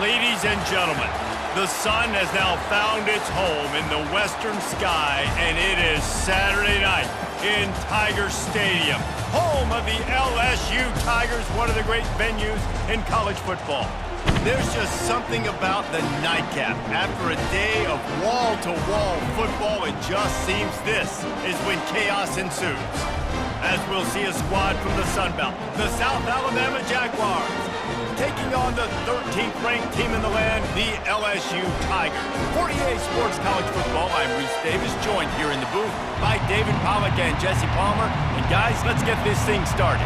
Ladies and gentlemen, the sun has now found its home in the western sky, and it is Saturday night in Tiger Stadium, home of the LSU Tigers, one of the great venues in college football. There's just something about the nightcap. After a day of wall-to-wall football, it just seems this is when chaos ensues. As we'll see a squad from the Sun Belt, the South Alabama Jaguars, taking on the 13th ranked team in the land, the LSU Tigers. 48 Sports College Football, I'm Reese Davis, joined here in the booth by David Pollack and Jesse Palmer. And guys, let's get this thing started.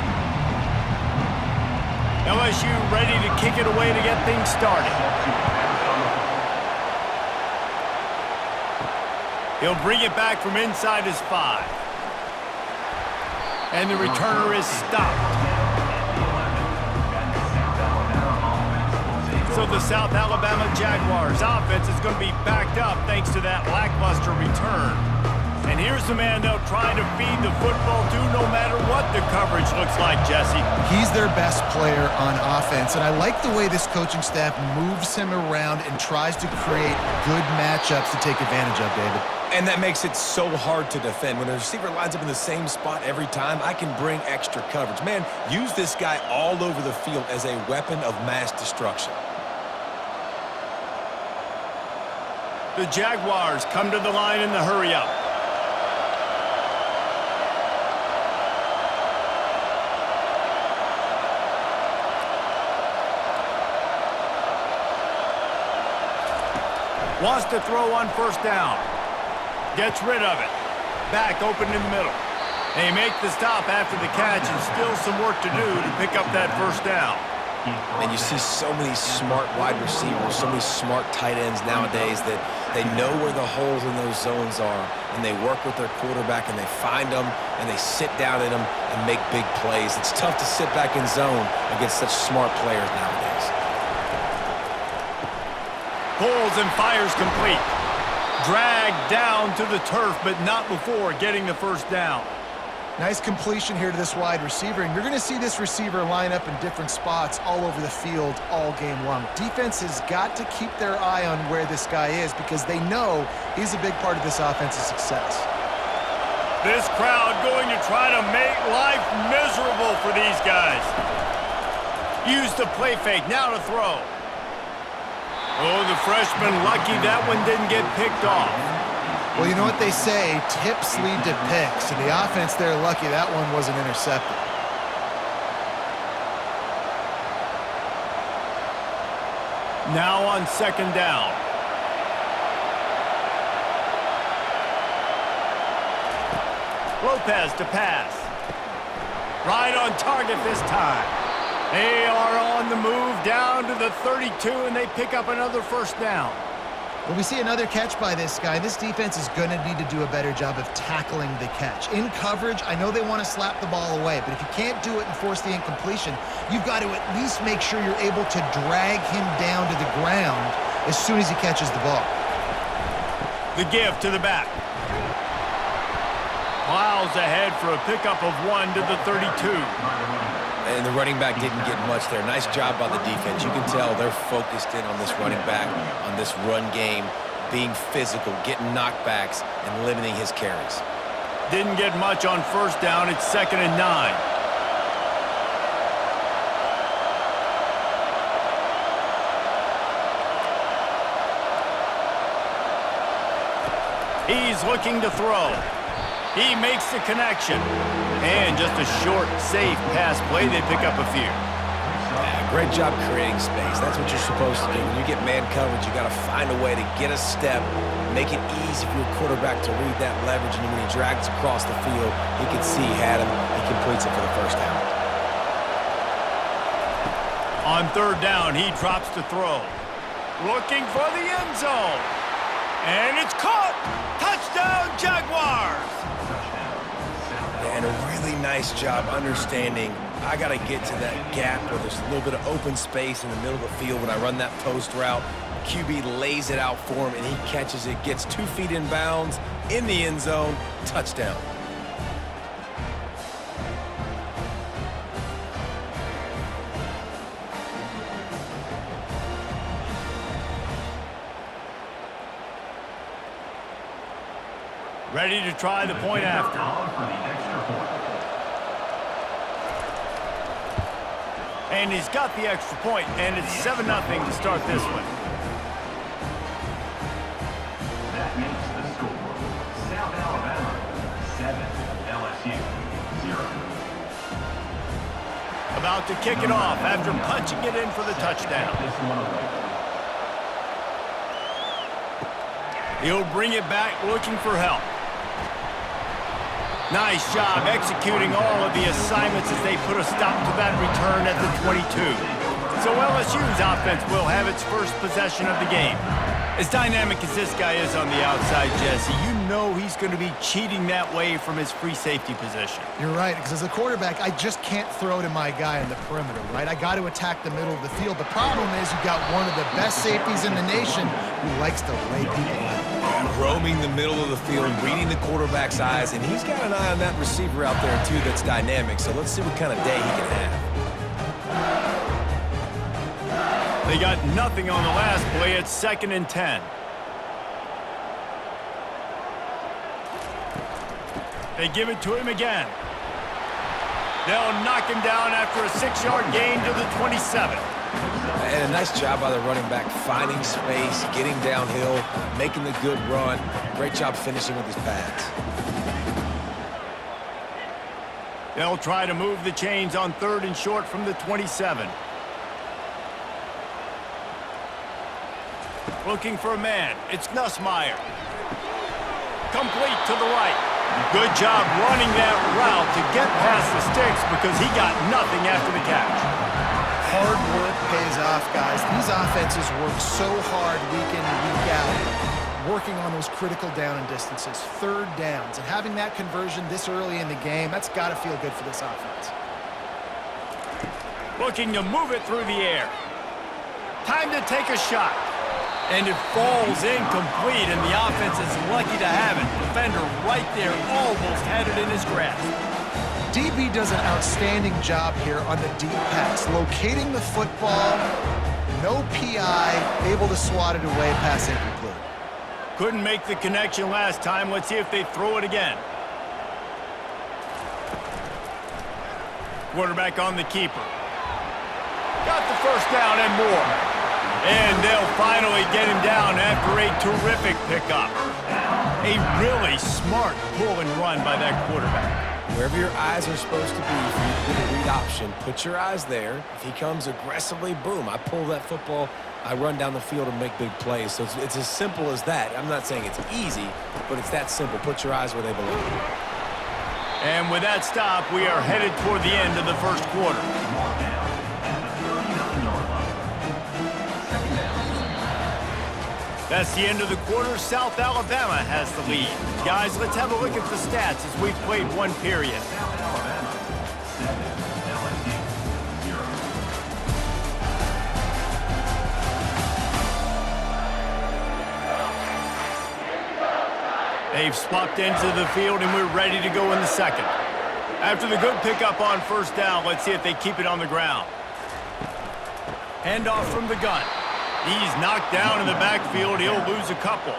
LSU ready to kick it away to get things started. He'll bring it back from inside his 5. And the returner is stopped. So the South Alabama Jaguars offense is going to be backed up thanks to that lackluster return. And here's the man they'll try to feed the football to no matter what the coverage looks like, Jesse. He's their best player on offense, and I like the way this coaching staff moves him around and tries to create good matchups to take advantage of, David. And that makes it so hard to defend. When the receiver lines up in the same spot every time, I can bring extra coverage. Man, use this guy all over the field as a weapon of mass destruction. The Jaguars come to the line in the hurry-up. Wants to throw on first down. Gets rid of it. Back open in the middle. They make the stop after the catch, and still some work to do to pick up that first down. And you see so many smart wide receivers, so many smart tight ends nowadays that they know where the holes in those zones are, and they work with their quarterback, and they find them, and they sit down in them and make big plays. It's tough to sit back in zone against such smart players nowadays. Pulls and fires complete. Dragged down to the turf, but not before getting the first down. Nice completion here to this wide receiver, and you're going to see this receiver line up in different spots all over the field all game long. Defense has got to keep their eye on where this guy is because they know he's a big part of this offense's success. This crowd going to try to make life miserable for these guys. Use the play fake, now to throw. Oh, the freshman lucky that one didn't get picked off. Well, you know what they say, tips lead to picks, and the offense there lucky that one wasn't intercepted. Now on second down. Lopez to pass. Right on target this time. They are on the move down to the 32, and they pick up another first down. Well, we see another catch by this guy. This defense is going to need to do a better job of tackling the catch. In coverage, I know they want to slap the ball away, but if you can't do it and force the incompletion, you've got to at least make sure you're able to drag him down to the ground as soon as he catches the ball. The give to the back. Plows ahead for a pickup of 1 to the 32. And the running back didn't get much there. Nice job by the defense. You can tell they're focused in on this running back, on this run game, being physical, getting knockbacks, and limiting his carries. Didn't get much on first down. It's 2nd and 9. He's looking to throw. He makes the connection. And just a short, safe pass play. They pick up a few. Yeah, great job creating space. That's what you're supposed to do. When you get man coverage, you got to find a way to get a step, make it easy for your quarterback to read that leverage, and when he drags across the field, he can see he had him. He completes it for the first down. On third down, he drops to throw. Looking for the end zone. And it's caught. Touchdown, Jaguars. And a really nice job understanding I got to get to that gap where there's a little bit of open space in the middle of the field when I run that post route. QB lays it out for him, and he catches it, gets 2 feet in bounds, in the end zone, touchdown. Ready to try the point after. And he's got the extra point, and it's 7-0 to start this one. That makes the score South Alabama 7, LSU 0. About to kick it off after punching it in for the touchdown. He'll bring it back looking for help. Nice job executing all of the assignments as they put a stop to that return at the 22. So LSU's offense will have its first possession of the game. As dynamic as this guy is on the outside, Jesse, you know he's going to be cheating that way from his free safety position. You're right, because as a quarterback, I just can't throw to my guy in the perimeter, right? I got to attack the middle of the field. The problem is you've got one of the best safeties in the nation who likes to lay people out. Roaming the middle of the field, reading the quarterback's eyes, and he's got an eye on that receiver out there, too, that's dynamic. So let's see what kind of day he can have. They got nothing on the last play. It's 2nd and 10. They give it to him again. They'll knock him down after a 6-yard gain to the 27. And a nice job by the running back, finding space, getting downhill, making the good run. Great job finishing with his pads. They'll try to move the chains on 3rd and short from the 27. Looking for a man. It's Nussmeier. Complete to the right. Good job running that route to get past the sticks because he got nothing after the catch. Hard work pays off, guys. These offenses work so hard week in and week out, working on those critical down and distances, 3rd downs, and having that conversion this early in the game, that's got to feel good for this offense. Looking to move it through the air. Time to take a shot. And it falls incomplete, and the offense is lucky to have it. Defender right there almost had it in his grasp. DB does an outstanding job here on the deep pass, locating the football, no PI, able to swat it away, pass incomplete. Couldn't make the connection last time. Let's see if they throw it again. Quarterback on the keeper. Got the first down and more. And they'll finally get him down after a terrific pickup. A really smart pull and run by that quarterback. Wherever your eyes are supposed to be for you to do the read option, put your eyes there. If he comes aggressively, boom, I pull that football, I run down the field and make big plays. So it's as simple as that. I'm not saying it's easy, but it's that simple. Put your eyes where they belong. And with that stop, we are headed toward the end of the first quarter. That's the end of the quarter. South Alabama has the lead. Guys, let's have a look at the stats as we've played one period. South Alabama 7, LSU 0. They've swapped into the field, and we're ready to go in the second. After the good pickup on 1st down, let's see if they keep it on the ground. Handoff from the gun. He's knocked down in the backfield. He'll lose a couple.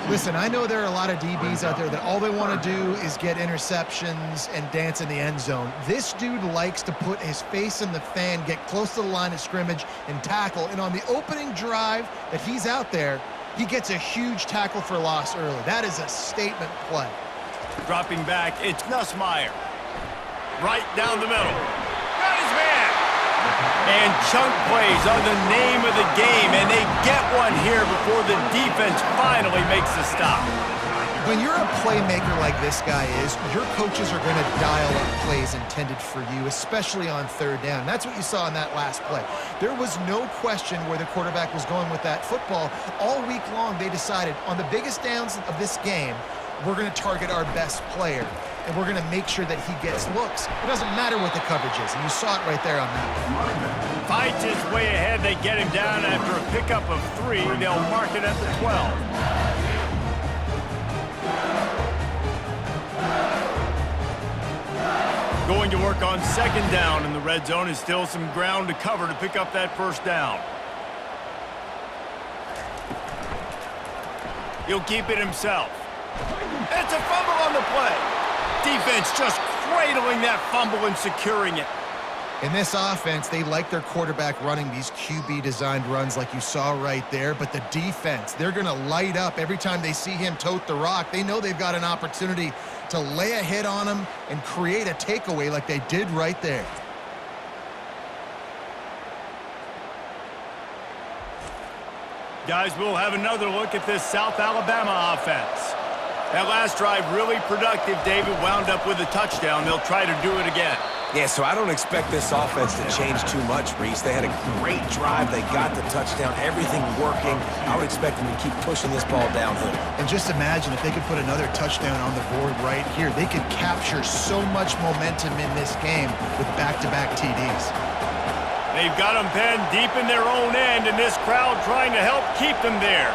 Listen, I know there are a lot of DBs out there that all they want to do is get interceptions and dance in the end zone. This dude likes to put his face in the fan, get close to the line of scrimmage, and tackle. And on the opening drive that he's out there, he gets a huge tackle for loss early. That is a statement play. Dropping back, it's Nussmeier. Right down the middle. Got his man. And chunk plays are the name of the game, and they get one here before the defense finally makes the stop. When you're a playmaker like this guy is, your coaches are going to dial up plays intended for you, especially on 3rd down. That's what you saw in that last play. There was no question where the quarterback was going with that football. All week long, they decided on the biggest downs of this game, we're going to target our best player, and we're going to make sure that he gets looks. It doesn't matter what the coverage is, and you saw it right there on that one. Fights his way ahead. They get him down after a pickup of 3. They'll mark it at the 12. Going to work on 2nd down, and the red zone is still some ground to cover to pick up that 1st down. He'll keep it himself. gets a fumble on the play. Defense just cradling that fumble and securing it. In this offense, they like their quarterback running these QB-designed runs like you saw right there, but the defense, they're going to light up every time they see him tote the rock. They know they've got an opportunity to lay a hit on him and create a takeaway like they did right there. Guys, we'll have another look at this South Alabama offense. That last drive really productive. David wound up with a touchdown. They'll try to do it again. Yeah, so I don't expect this offense to change too much, Reese. They had a great drive. They got the touchdown. Everything working. I would expect them to keep pushing this ball downhill. And just imagine if they could put another touchdown on the board right here. They could capture so much momentum in this game with back-to-back TDs. They've got them penned deep in their own end, and this crowd trying to help keep them there.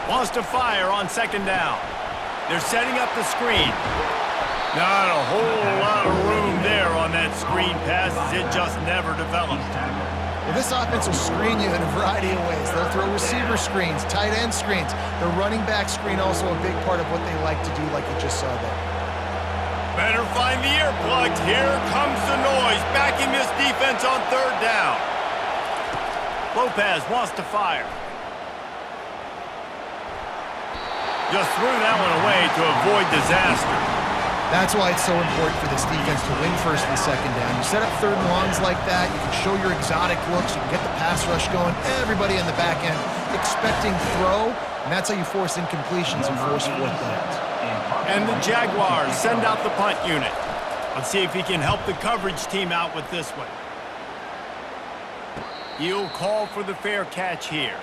Wants to fire on second down. They're setting up the screen. Not a whole lot of room there on that screen pass, as it just never developed. Well, this offense will screen you in a variety of ways. They'll throw receiver screens, tight end screens. The running back screen also a big part of what they like to do, like you just saw there. Better find the earplugs. Here comes the noise, backing this defense on third down. Lopez wants to fire. Just threw that one away to avoid disaster. That's why it's so important for this defense to win first and second down. You set up third and longs like that, you can show your exotic looks, you can get the pass rush going, everybody in the back end expecting throw, and that's how you force incompletions and force fourth downs. And the Jaguars send out the punt unit. Let's see if he can help the coverage team out with this one. He'll call for the fair catch here.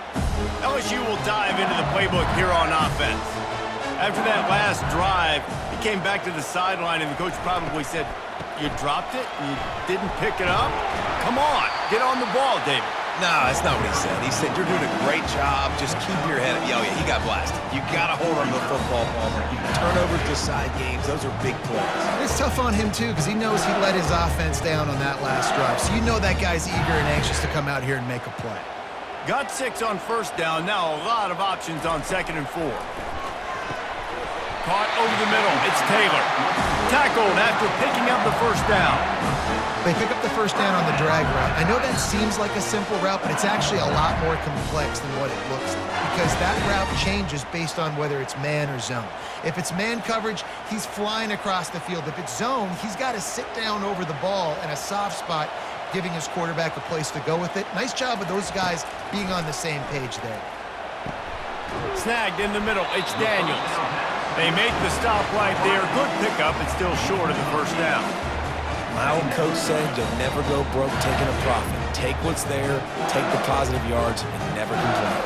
LSU will dive into the playbook here on offense. After that last drive, he came back to the sideline, and the coach probably said, "You dropped it? You didn't pick it up? Come on, get on the ball, David." No, that's not what he said. He said, "You're doing a great job. Just keep your head up." Yeah, he got blasted. You got to hold on to the football, Palmer. Turnovers decide games. Those are big plays. It's tough on him, too, because he knows he let his offense down on that last drive. So you know that guy's eager and anxious to come out here and make a play. Got 6 on first down. Now a lot of options on second and 4. Caught over the middle. It's Taylor. Tackled after picking up the first down. They pick up the first down on the drag route. I know that seems like a simple route, but it's actually a lot more complex than what it looks like, because that route changes based on whether it's man or zone. If it's man coverage, he's flying across the field. If it's zone, he's got to sit down over the ball in a soft spot, giving his quarterback a place to go with it. Nice job of those guys being on the same page there. Snagged in the middle. It's Daniels. They make the stop right there. Good pickup. It's still short of the first down. My old coach said you'll never go broke taking a profit. Take what's there, take the positive yards, and never complain.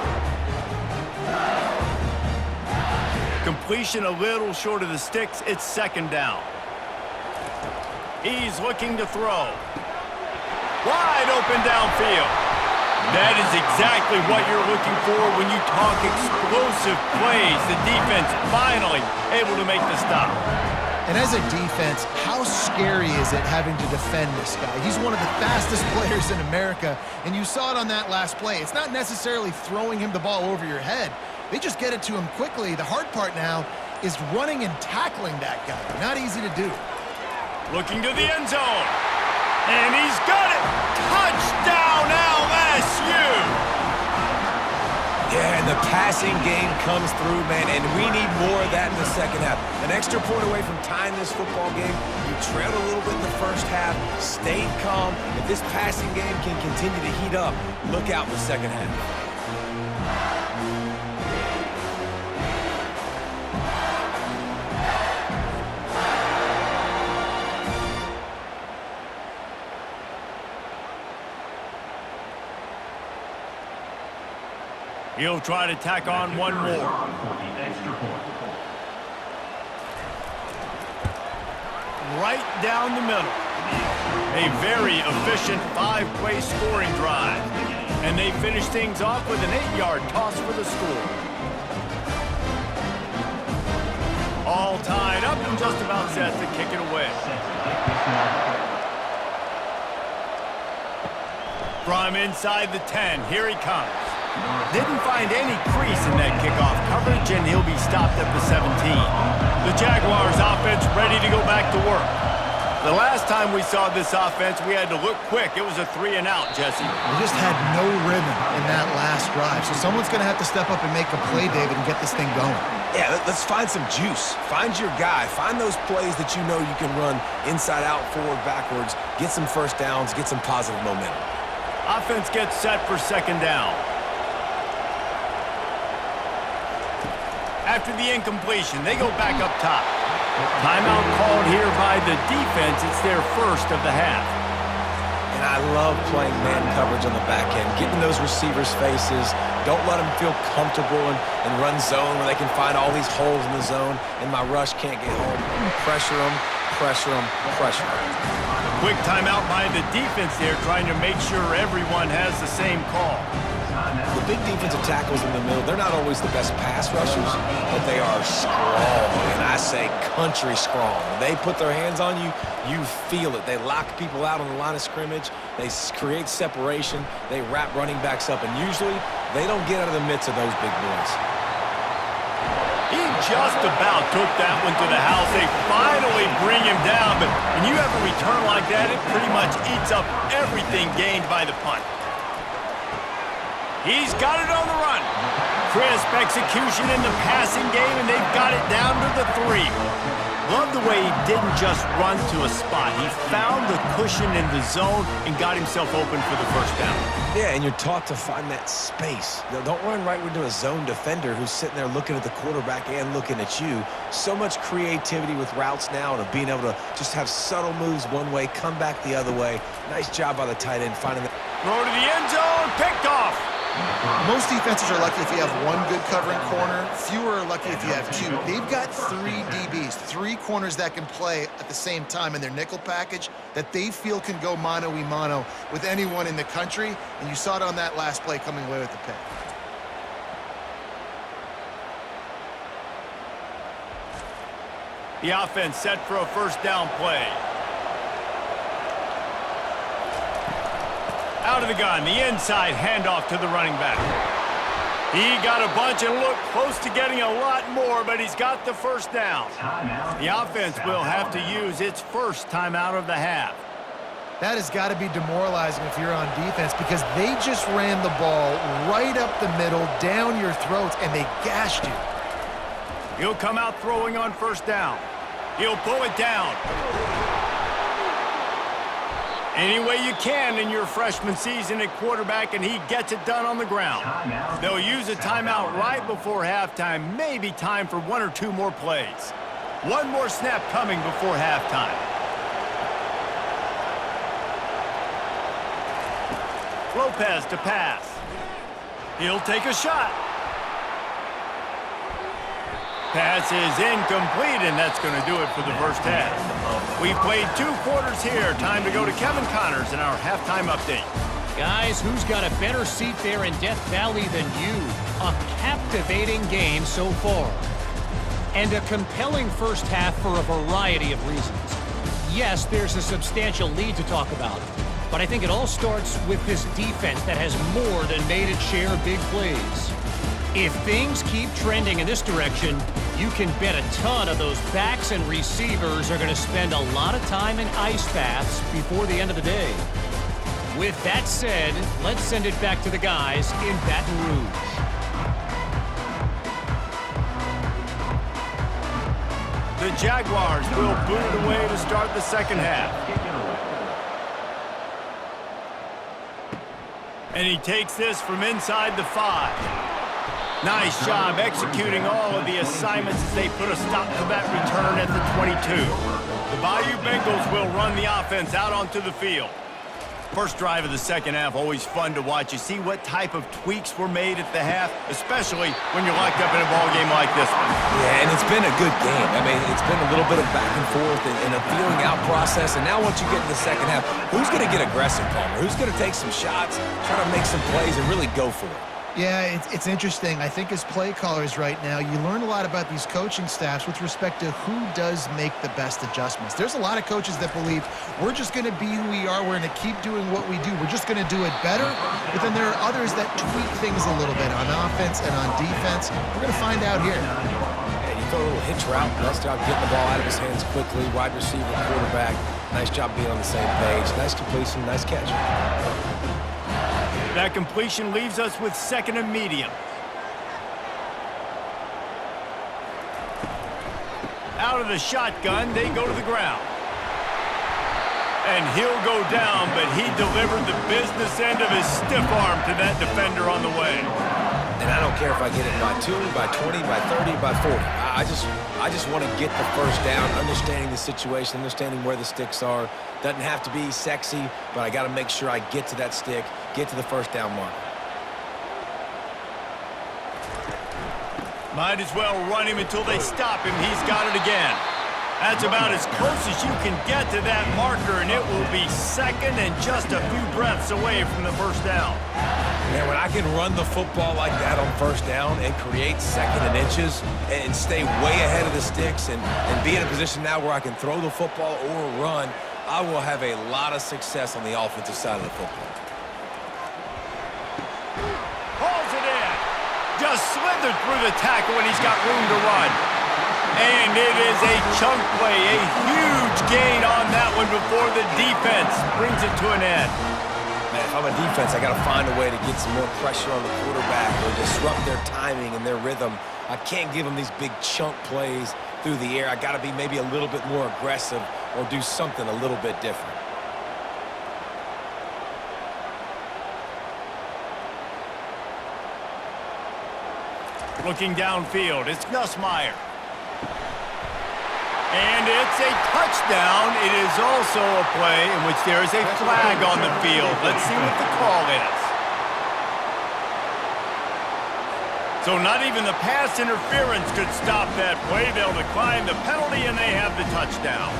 Completion a little short of the sticks. It's second down. He's looking to throw. Wide open downfield. That is exactly what you're looking for when you talk explosive plays. The defense finally able to make the stop. And as a defense, how scary is it having to defend this guy? He's one of the fastest players in America, and you saw it on that last play. It's not necessarily throwing him the ball over your head. They just get it to him quickly. The hard part now is running and tackling that guy. Not easy to do. Looking to the end zone. And he's got it. Touchdown, LSU. Yeah, and the passing game comes through, man, and we need more of that in the second half. An extra point away from tying this football game. You trailed a little bit in the first half, stayed calm. If this passing game can continue to heat up, look out in the second half. He'll try to tack on one more. Right down the middle. A very efficient 5-play scoring drive. And they finish things off with an 8-yard toss for the score. All tied up and just about set to kick it away. From inside the 10, here he comes. Didn't find any crease in that kickoff coverage, and he'll be stopped at the 17. The Jaguars offense ready to go back to work. The last time we saw this offense, we had to look quick. It was a 3-and-out, Jesse. We just had no rhythm in that last drive. So someone's going to have to step up and make a play, David, and get this thing going. Yeah, let's find some juice. Find your guy. Find those plays that you know you can run inside out, forward, backwards. Get some first downs. Get some positive momentum. Offense gets set for second down. After the incompletion, they go back up top. Timeout called here by the defense. It's their first of the half. And I love playing man coverage on the back end, getting those receivers' faces. Don't let them feel comfortable and run zone where they can find all these holes in the zone, and my rush can't get home. Pressure them, pressure them, pressure them. Quick timeout by the defense there, trying to make sure everyone has the same call. The big defensive tackles in the middle, they're not always the best pass rushers, but they are strong, and I say country strong. When they put their hands on you, you feel it. They lock people out on the line of scrimmage. They create separation. They wrap running backs up, and usually they don't get out of the midst of those big boys. He just about took that one to the house. They finally bring him down, but when you have a return like that, it pretty much eats up everything gained by the punt. He's got it on the run. Crisp execution in the passing game, and they've got it down to the 3. Love the way he didn't just run to a spot. He found the cushion in the zone and got himself open for the first down. Yeah, and you're taught to find that space. Don't run right into a zone defender who's sitting there looking at the quarterback and looking at you. So much creativity with routes now and being able to just have subtle moves one way, come back the other way. Nice job by the tight end finding that. Throw to the end zone, picked off. Most defenses are lucky if you have one good covering corner. Fewer are lucky if you have 2. They've got 3 DBs, 3 corners that can play at the same time in their nickel package that they feel can go mano-a-mano with anyone in the country, and you saw it on that last play coming away with the pick. The offense set for a first down play. Out of the gun, the inside handoff to the running back. He got a bunch and looked close to getting a lot more, but he's got the first down. The offense will have to use its first timeout of the half. That has got to be demoralizing if you're on defense because they just ran the ball right up the middle, down your throats, and they gashed you. He'll come out throwing on first down. He'll pull it down. Any way you can in your freshman season at quarterback, and he gets it done on the ground. They'll use a timeout right before halftime, maybe time for 1 or 2 more plays. One more snap coming before halftime. Lopez to pass. He'll take a shot. Pass is incomplete, and that's going to do it for the first half. We've played 2 quarters here. Time to go to Kevin Connors in our halftime update. Guys, who's got a better seat there in Death Valley than you? A captivating game so far. And a compelling first half for a variety of reasons. Yes, there's a substantial lead to talk about, but I think it all starts with this defense that has more than made its share of big plays. If things keep trending in this direction, you can bet a ton of those backs and receivers are going to spend a lot of time in ice baths before the end of the day. With that said, let's send it back to the guys in Baton Rouge. The Jaguars will boot it away to start the second half. And he takes this from inside the 5. Nice job executing all of the assignments as they put a stop to that return at the 22. The Bayou Bengals will run the offense out onto the field. First drive of the second half, always fun to watch. You see what type of tweaks were made at the half, especially when you're locked up in a ball game like this one. Yeah, and it's been a good game. I mean, it's been a little bit of back and forth and a feeling out process. And now once you get in the second half, who's going to get aggressive, Palmer? Who's going to take some shots, try to make some plays, and really go for it? Yeah, it's interesting. I think as play callers right now, you learn a lot about these coaching staffs with respect to who does make the best adjustments. There's a lot of coaches that believe we're just going to be who we are. We're going to keep doing what we do. We're just going to do it better. But then there are others that tweak things a little bit on offense and on defense. We're going to find out here. And you throw a little hitch route. Nice job getting the ball out of his hands quickly. Wide receiver, quarterback. Nice job being on the same page. Nice completion, nice catch. That completion leaves us with 2nd and medium. Out of the shotgun, they go to the ground. And he'll go down, but he delivered the business end of his stiff arm to that defender on the way. And I don't care if I get it by 2, by 20, by 30, by 40. I just want to get the first down, understanding the situation, understanding where the sticks are. Doesn't have to be sexy, but I got to make sure I get to that stick, get to the first down mark. Might as well run him until they stop him. He's got it again. That's about as close as you can get to that marker, and it will be 2nd and just a few breaths away from the first down. Man, when I can run the football like that on first down and create 2nd and inches and stay way ahead of the sticks and be in a position now where I can throw the football or run, I will have a lot of success on the offensive side of the football. Hauls it in. Just slithered through the tackle, and he's got room to run. And it is a chunk play, a huge gain on that one before the defense brings it to an end. Man, if I'm a defense, I got to find a way to get some more pressure on the quarterback or disrupt their timing and their rhythm. I can't give them these big chunk plays through the air. I got to be maybe a little bit more aggressive or do something a little bit different. Looking downfield, it's Gus Meyer. And it's a touchdown. It is also a play in which there is a flag on the field. Let's see what the call is. So not even the pass interference could stop that play. They'll decline the penalty, and they have the touchdown.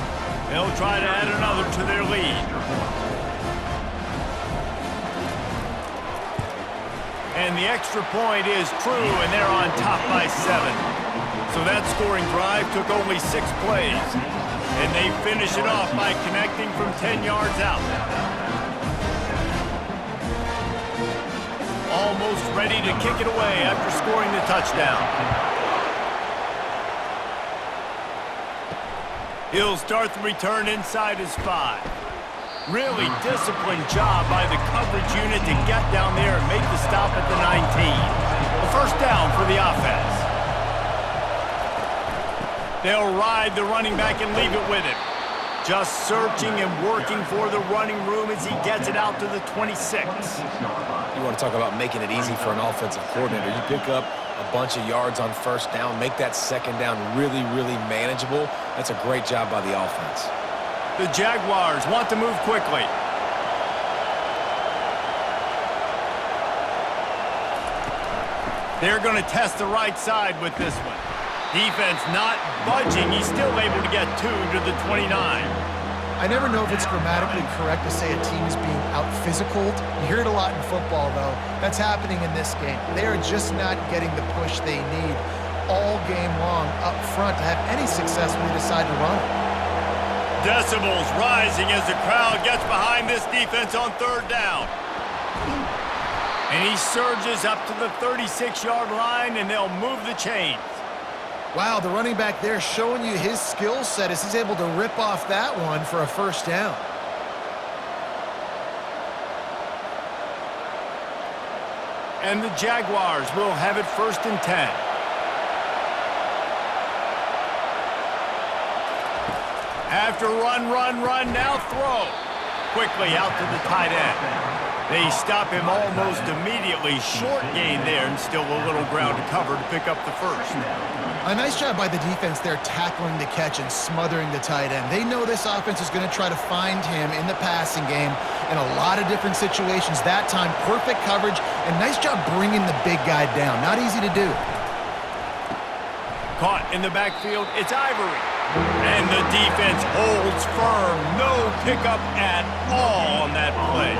They'll try to add another to their lead. And the extra point is true, and they're on top by 7. So that scoring drive took only 6 plays. And they finish it off by connecting from 10 yards out. Almost ready to kick it away after scoring the touchdown. He'll start the return inside his 5. Really disciplined job by the coverage unit to get down there and make the stop at the 19. A first down for the offense. They'll ride the running back and leave it with him. Just searching and working for the running room as he gets it out to the 26. You want to talk about making it easy for an offensive coordinator. You pick up a bunch of yards on first down, make that second down really, really manageable. That's a great job by the offense. The Jaguars want to move quickly. They're going to test the right side with this one. Defense not budging. He's still able to get 2 to the 29. I never know if it's grammatically correct to say a team is being out-physicaled. You hear it a lot in football, though. That's happening in this game. They are just not getting the push they need all game long up front to have any success when they decide to run it. Decibels rising as the crowd gets behind this defense on third down. And he surges up to the 36-yard line, and they'll move the chains. Wow, the running back there showing you his skill set as he's able to rip off that one for a first down. And the Jaguars will have it 1st and 10. After run, now throw. Quickly out to the tight end. They stop him almost immediately. Short gain there and still a little ground to cover to pick up the first. A nice job by the defense there tackling the catch and smothering the tight end. They know this offense is going to try to find him in the passing game in a lot of different situations. That time, perfect coverage and nice job bringing the big guy down. Not easy to do. Caught in the backfield, it's Ivory. And the defense holds firm. No pickup at all on that play.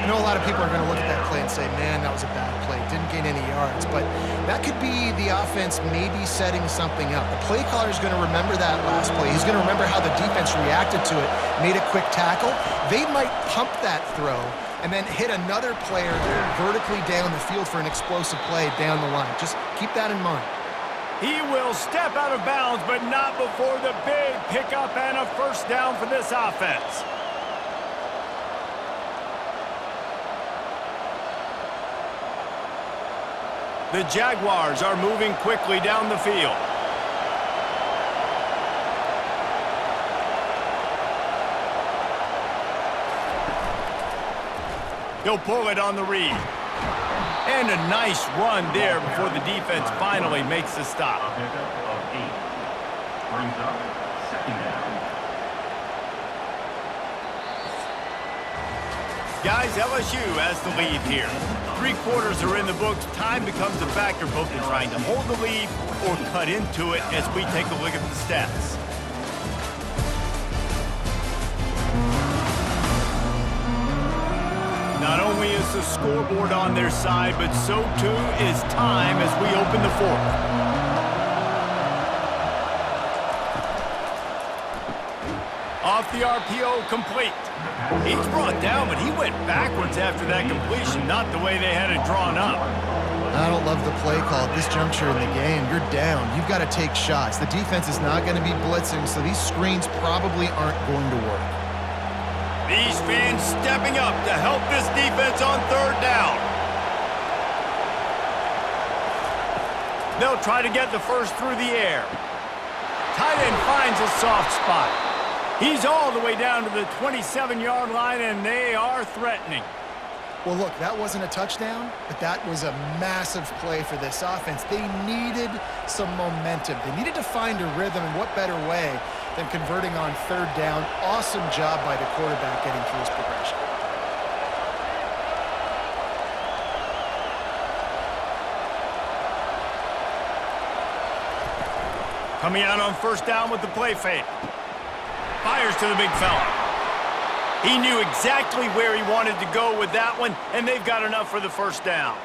I know a lot of people are going to look at that play and say, man, that was a bad play. Didn't gain any yards. But that could be the offense maybe setting something up. The play caller is going to remember that last play. He's going to remember how the defense reacted to it, made a quick tackle. They might pump that throw and then hit another player vertically down the field for an explosive play down the line. Just keep that in mind. He will step out of bounds, but not before the big pickup and a first down for this offense. The Jaguars are moving quickly down the field. He'll pull it on the read. And a nice run there before the defense finally makes the stop. A pickup of 8. Brings up second down. Guys, LSU has the lead here. 3 quarters are in the books. Time becomes a factor both in trying to hold the lead or cut into it as we take a look at the stats. Not only is the scoreboard on their side, but so too is time as we open the 4th. Off the RPO, complete. He's brought down, but he went backwards after that completion, not the way they had it drawn up. I don't love the play call at this juncture in the game. You're down. You've got to take shots. The defense is not going to be blitzing, so these screens probably aren't going to work. These fans stepping up to help this defense on 3rd down. They'll try to get the first through the air. Tight end finds a soft spot. He's all the way down to the 27-yard line, and they are threatening. Well, look, that wasn't a touchdown, but that was a massive play for this offense. They needed some momentum. They needed to find a rhythm, and what better way than converting on 3rd down. Awesome job by the quarterback getting through his progression. Coming out on 1st down with the play fake. Fires to the big fella. He knew exactly where he wanted to go with that one, and they've got enough for the first down.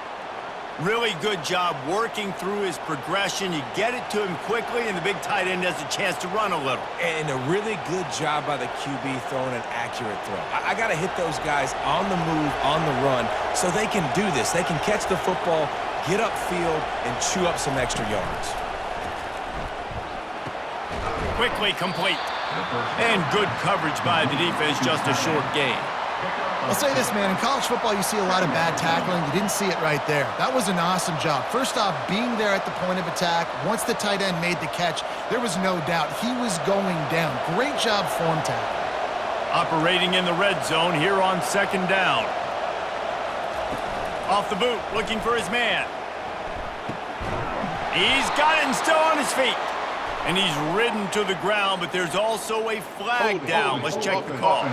Really good job working through his progression. You get it to him quickly, and the big tight end has a chance to run a little. And a really good job by the QB throwing an accurate throw. I got to hit those guys on the move, on the run, so they can do this. They can catch the football, get upfield, and chew up some extra yards. Quickly complete. And good coverage by the defense, just a short gain. I'll say this, man. In college football, you see a lot of bad tackling. You didn't see it right there. That was an awesome job. First off, being there at the point of attack. Once the tight end made the catch, there was no doubt he was going down. Great job form tackle. Operating in the red zone here on 2nd down. Off the boot, looking for his man. He's got it and still on his feet. And he's ridden to the ground, but there's also a flag down. Let's check the call.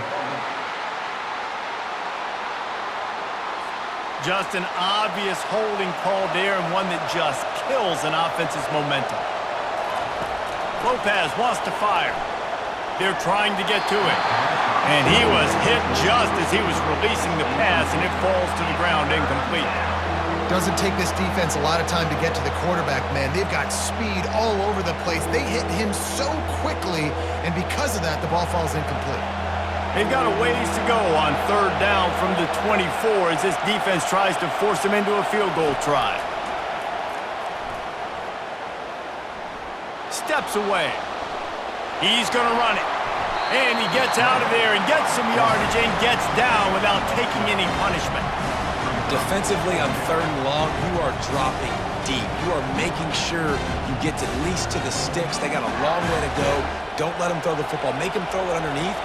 Just an obvious holding call there, and one that just kills an offense's momentum. Lopez wants to fire. They're trying to get to it. And he was hit just as he was releasing the pass, and it falls to the ground incomplete. Doesn't take this defense a lot of time to get to the quarterback, man. They've got speed all over the place. They hit him so quickly, and because of that, the ball falls incomplete. They've got a ways to go on 3rd down from the 24 as this defense tries to force them into a field goal try. Steps away. He's going to run it. And he gets out of there and gets some yardage and gets down without taking any punishment. Defensively on 3rd and long, you are dropping deep. You are making sure you get at least to the sticks. They got a long way to go. Don't let him throw the football. Make him throw it underneath.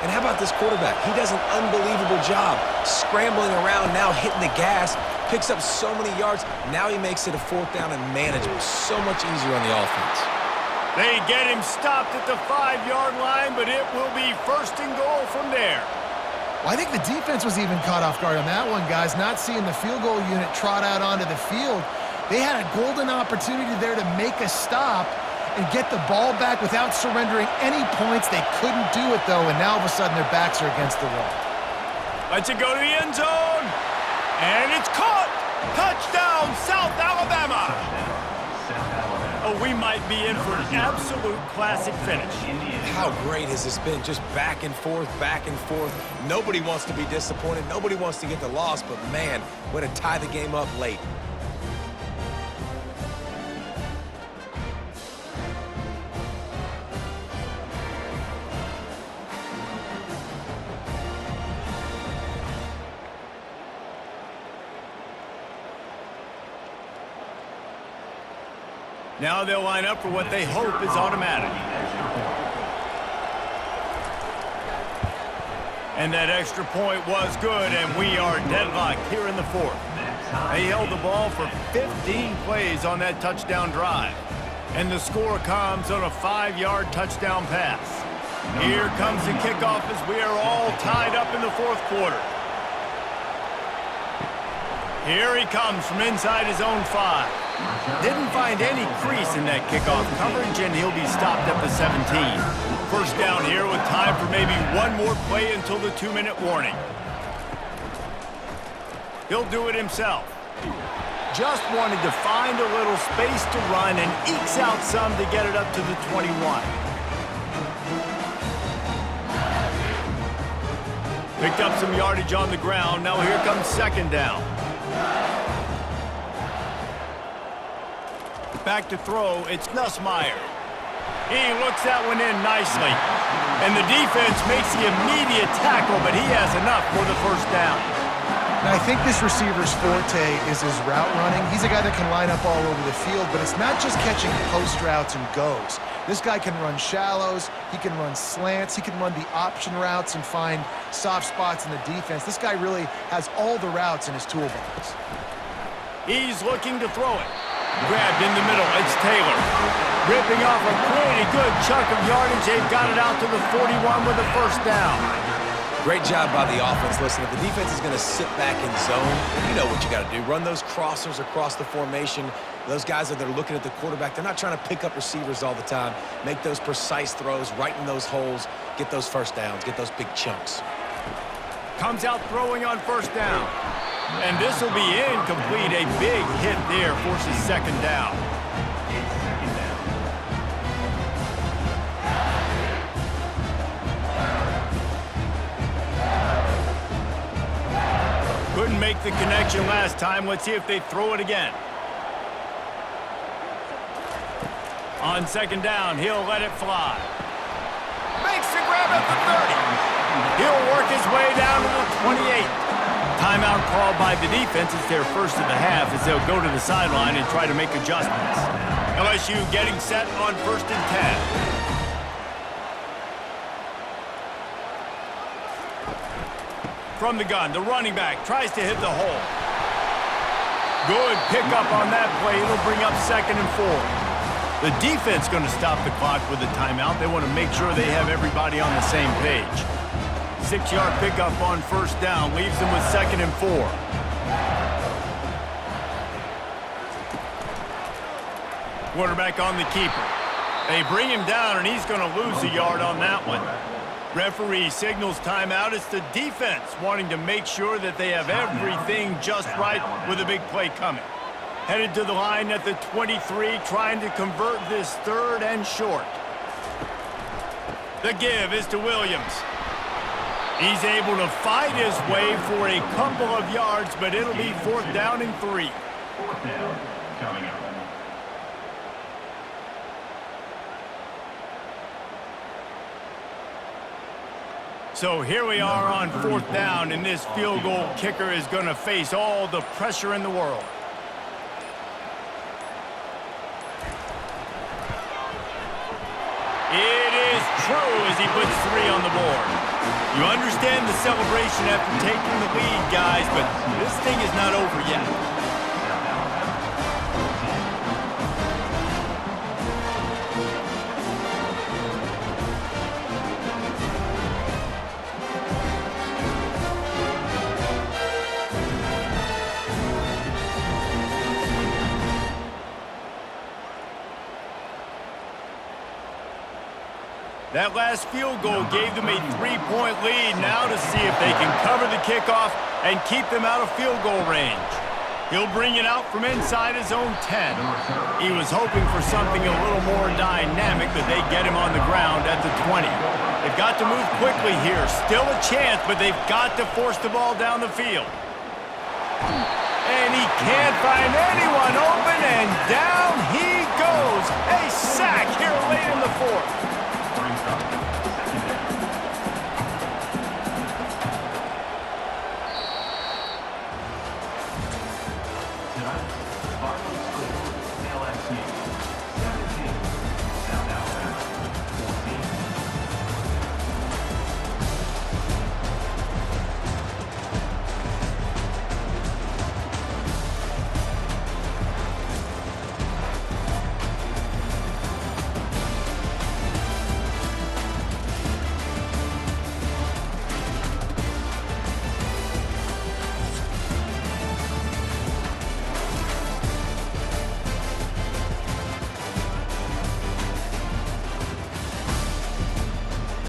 And how about this quarterback? He does an unbelievable job scrambling around, now hitting the gas, picks up so many yards. Now he makes it a 4th down and manageable. So much easier on the offense. They get him stopped at the 5-yard line, but it will be 1st and goal from there. Well, I think the defense was even caught off guard on that one, guys, not seeing the field goal unit trot out onto the field. They had a golden opportunity there to make a stop and get the ball back without surrendering any points. They couldn't do it, though, and now all of a sudden their backs are against the wall. Let's it go to the end zone. And it's caught! Touchdown, South Alabama! Oh, we might be in for an absolute classic finish. How great has this been? Just back and forth, back and forth. Nobody wants to be disappointed. Nobody wants to get the loss, but man, way to tie the game up late. Now they'll line up for what they hope is automatic. And that extra point was good, and we are deadlocked here in the fourth. They held the ball for 15 plays on that touchdown drive. And the score comes on a 5-yard touchdown pass. Here comes the kickoff as we are all tied up in the fourth quarter. Here he comes from inside his own 5. Didn't find any crease in that kickoff coverage, and he'll be stopped at the 17. First down here with time for maybe one more play until the 2-minute warning. He'll do it himself. Just wanted to find a little space to run and ekes out some to get it up to the 21. Picked up some yardage on the ground. Now here comes second down. Back to throw, it's Nussmeier. He looks that one in nicely. And the defense makes the immediate tackle, but he has enough for the first down. And I think this receiver's forte is his route running. He's a guy that can line up all over the field, but it's not just catching post routes and goes. This guy can run shallows, he can run slants, he can run the option routes and find soft spots in the defense. This guy really has all the routes in his toolbox. He's looking to throw it. Grabbed in the middle, it's Taylor. Ripping off a pretty good chunk of yardage. They've got it out to the 41 with a first down. Great job by the offense. Listen, if the defense is going to sit back in zone, you know what you got to do. Run those crossers across the formation. Those guys that are looking at the quarterback, they're not trying to pick up receivers all the time. Make those precise throws, right in those holes, get those first downs, get those big chunks. Comes out throwing on first down. And this will be incomplete. A big hit there forces second down. Couldn't make the connection last time. Let's see if they throw it again. On second down, he'll let it fly. Makes the grab at the 30. He'll work his way down to the 28. Timeout called by the defense. It's their first of the half as they'll go to the sideline and try to make adjustments. LSU getting set on 1st and 10. From the gun, the running back tries to hit the hole. Good pickup on that play. It'll bring up 2nd and 4. The defense going to stop the clock with a timeout. They want to make sure they have everybody on the same page. 6-yard pickup on first down leaves them with 2nd and 4. Quarterback on the keeper. They bring him down, and he's going to lose a yard on that one. Referee signals timeout. It's the defense wanting to make sure that they have everything just right with a big play coming. Headed to the line at the 23, trying to convert this 3rd and short. The give is to Williams. He's able to fight his way for a couple of yards, but it'll be 4th down and 3. 4th down coming up. So here we are on 4th down, and this field goal kicker is going to face all the pressure in the world. It is true as he puts 3 on the board. You understand the celebration after taking the lead, guys, but this thing is not over yet. That last field goal gave them a 3-point lead. Now to see if they can cover the kickoff and keep them out of field goal range. He'll bring it out from inside his own 10. He was hoping for something a little more dynamic, but they get him on the ground at the 20. They've got to move quickly here. Still a chance, but they've got to force the ball down the field. And he can't find anyone open, and down he goes. A sack here late in the fourth.